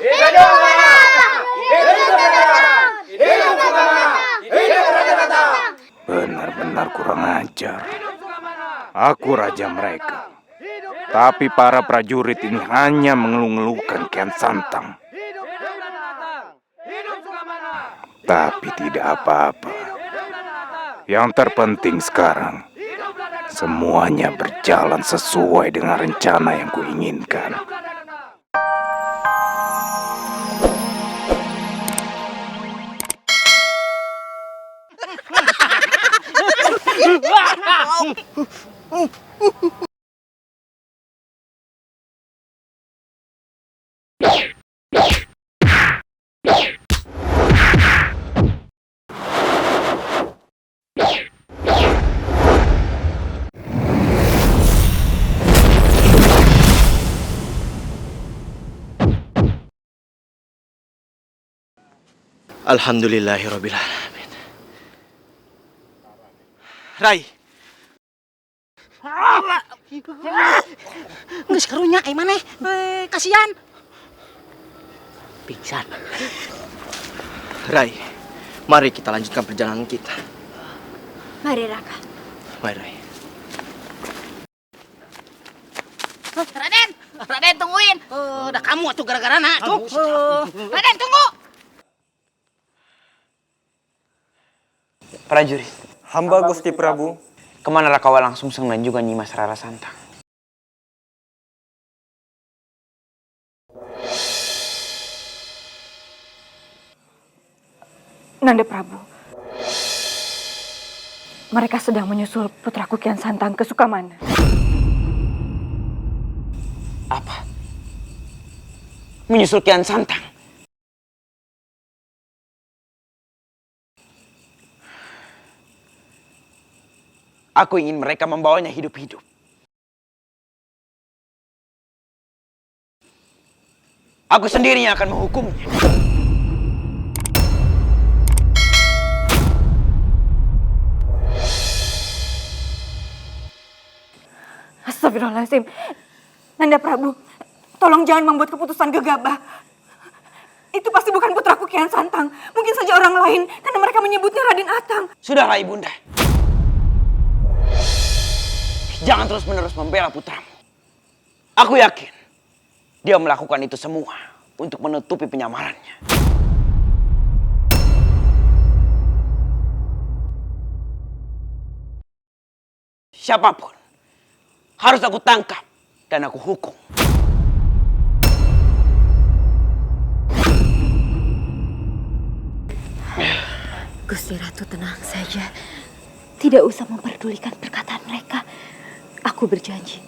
Hidup Sukamana! Hidup Sukamana! Hidup Sukamana! Hidup Raden Atang! Benar-benar kurang ajar. Aku raja mereka. Tapi para prajurit ini hanya mengeluh-ngeluhkan Kian Santang. Tapi tidak apa-apa. Yang terpenting sekarang, semuanya berjalan sesuai dengan rencana yang kuinginkan. Alhamdulillahirabbil alamin. Rai. Geus karunya ai maneh. Kasihan. Pingsan. Rai, mari kita lanjutkan perjalanan kita. Mari Raka. Mari Rai. Raden, Raden tungguin. Udah kamu atuh gara-gara na, tuh. Raden tunggu. Prajurit, Hamba Gusti Prabu. kemana Raka Walang Sungsang dan juga Nimas Rara Santang? Nanda Prabu. Mereka sedang menyusul putraku Kian Santang ke Sukamana. Apa? Menyusul Kian Santang? Aku ingin mereka membawanya hidup-hidup. Aku sendiri yang akan menghukumnya. Astagfirullahaladzim. Nanda Prabu, tolong jangan membuat keputusan gegabah. Itu pasti bukan putraku Kian Santang. Mungkin saja orang lain, karena mereka menyebutnya Raden Atang. Sudahlah Ibunda. Jangan terus-menerus membela putramu. Aku yakin dia melakukan itu semua untuk menutupi penyamarannya. Siapapun harus aku tangkap dan aku hukum. Gusti Ratu tenang saja. Tidak usah memperdulikan perkataan mereka. Aku berjanji,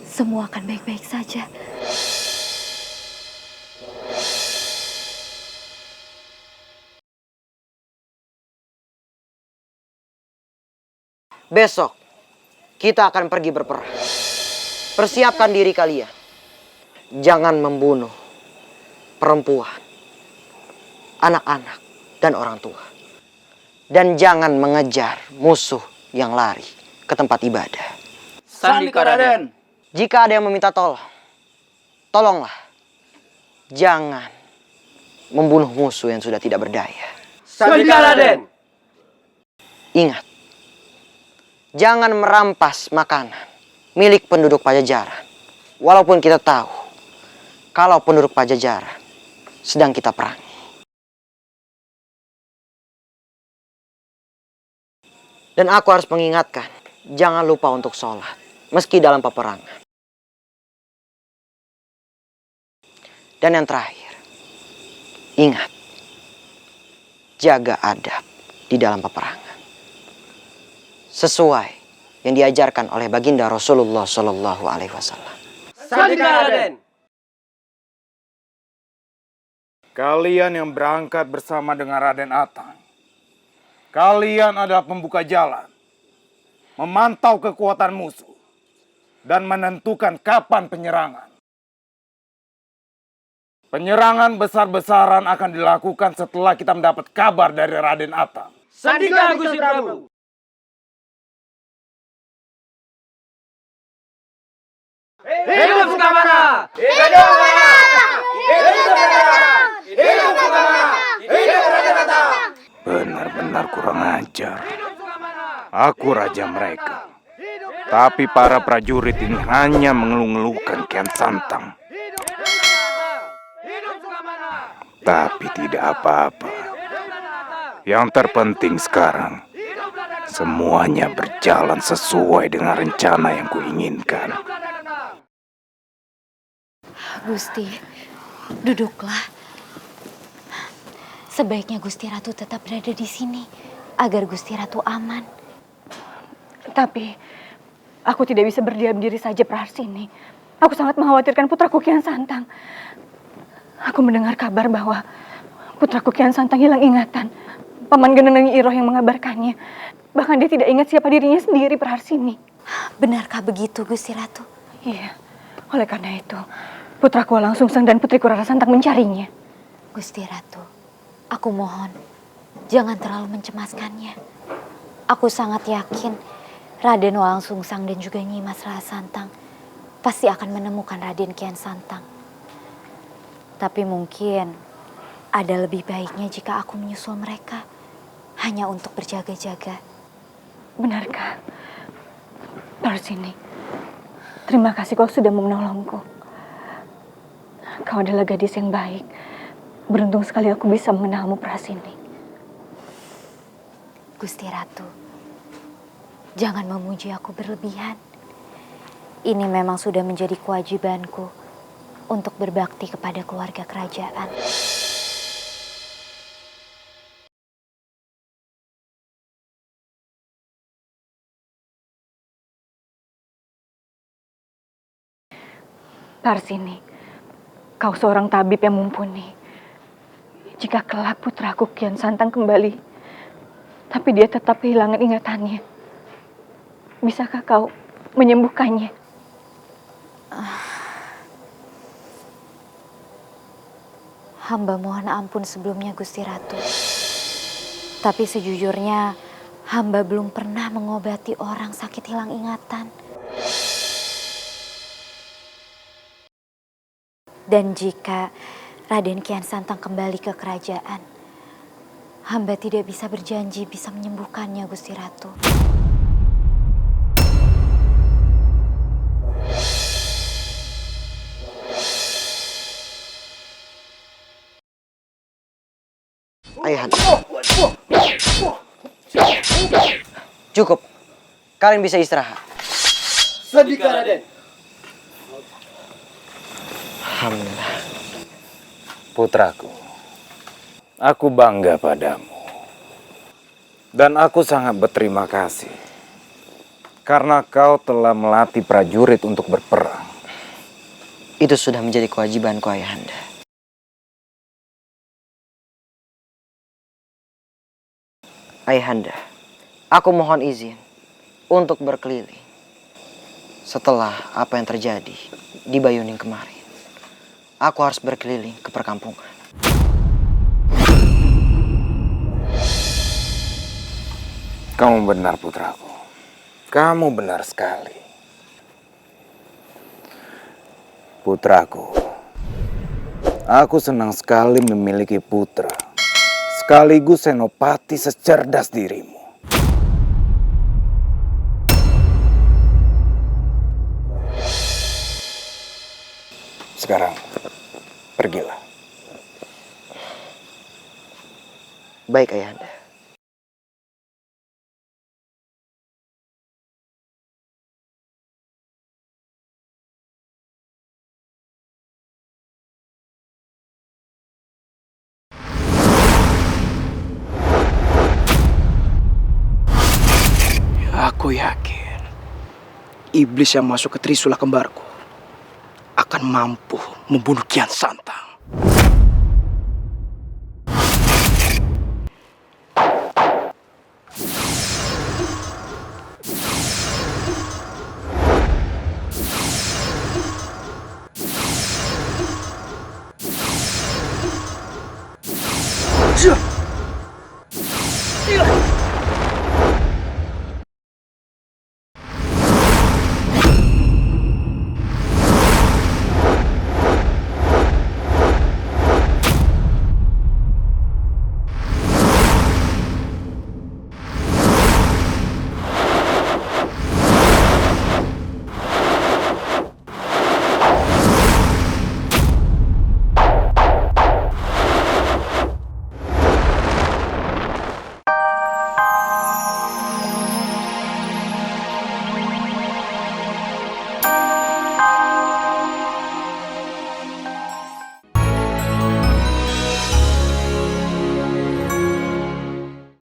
semua akan baik-baik saja. Besok kita akan pergi berperang. Persiapkan diri kalian. Jangan membunuh perempuan, anak-anak, dan orang tua. Dan jangan mengejar musuh yang lari ke tempat ibadah. Sandika Raden. Jika ada yang meminta tolong, tolonglah. Jangan membunuh musuh yang sudah tidak berdaya. Sandika Raden. Ingat, jangan merampas makanan milik penduduk Pajajaran. Walaupun kita tahu kalau penduduk Pajajaran sedang kita perangi. Dan aku harus mengingatkan, jangan lupa untuk sholat meski dalam peperangan. Dan yang terakhir, ingat, jaga adab di dalam peperangan. Sesuai yang diajarkan oleh baginda Rasulullah Shallallahu Alaihi Wasallam. Sandika Raden. Kalian yang berangkat bersama dengan Raden Atang, kalian adalah pembuka jalan, memantau kekuatan musuh, dan menentukan kapan penyerangan. Penyerangan besar-besaran akan dilakukan setelah kita mendapat kabar dari Raden Atang. Sandika Gusti Prabu. Hidup Sukamana! Hidup Sukamana! Hidup Sukamana! benar kurang ajar. Aku raja mereka. Tapi para prajurit ini hanya mengeluh-ngeluhkan Kian Santang. Tapi tidak apa-apa. Yang terpenting sekarang, semuanya berjalan sesuai dengan rencana yang kuinginkan. Gusti, duduklah. Sebaiknya Gusti Ratu tetap berada di sini agar Gusti Ratu aman. Tapi aku tidak bisa berdiam diri saja Praharsini. Aku sangat mengkhawatirkan putraku Kian Santang. Aku mendengar kabar bahwa putraku Kian Santang hilang ingatan. Paman Geneng Iroh yang mengabarkannya. Bahkan dia tidak ingat siapa dirinya sendiri Praharsini. Benarkah begitu Gusti Ratu? Iya, oleh karena itu putraku Walang Sungsang dan putriku Rara Santang mencarinya. Gusti Ratu, aku mohon jangan terlalu mencemaskannya. Aku sangat yakin Raden Walang Sungsang dan juga Nyimas Rara Santang pasti akan menemukan Raden Kian Santang. Tapi mungkin ada lebih baiknya jika aku menyusul mereka hanya untuk berjaga-jaga. Benarkah? Praharsini, terima kasih kau sudah menolongku. Kau adalah gadis yang baik. Beruntung sekali aku bisa mengenalmu Praharsini. Gusti Ratu, jangan memuji aku berlebihan. Ini memang sudah menjadi kewajibanku untuk berbakti kepada keluarga kerajaan. Praharsini, kau seorang tabib yang mumpuni. Jika kelak putraku Kian Santang kembali, tapi dia tetap kehilangan ingatannya, bisakah kau menyembuhkannya? Hamba mohon ampun sebelumnya Gusti Ratu. Tapi sejujurnya hamba belum pernah mengobati orang sakit hilang ingatan. Dan jika Raden Kian Santang kembali ke kerajaan, hamba tidak bisa berjanji bisa menyembuhkannya Gusti Ratu. Ayahanda. Cukup. Kalian bisa istirahat. Sendika Raden. Alhamdulillah. Putraku, aku bangga padamu. Dan aku sangat berterima kasih karena kau telah melatih prajurit untuk berperang. Itu sudah menjadi kewajibanku, Ayahanda. Ayahanda, aku mohon izin untuk berkeliling setelah apa yang terjadi di Bayuning kemarin. Aku harus berkeliling ke perkampungan. Kamu benar, putraku. Kamu benar sekali. Putraku, aku senang sekali memiliki putra, sekaligus senopati secerdas dirimu. Sekarang, pergilah. Baik, Ayahanda. Aku yakin iblis yang masuk ke Trisula kembarku akan mampu membunuh Kian Santang.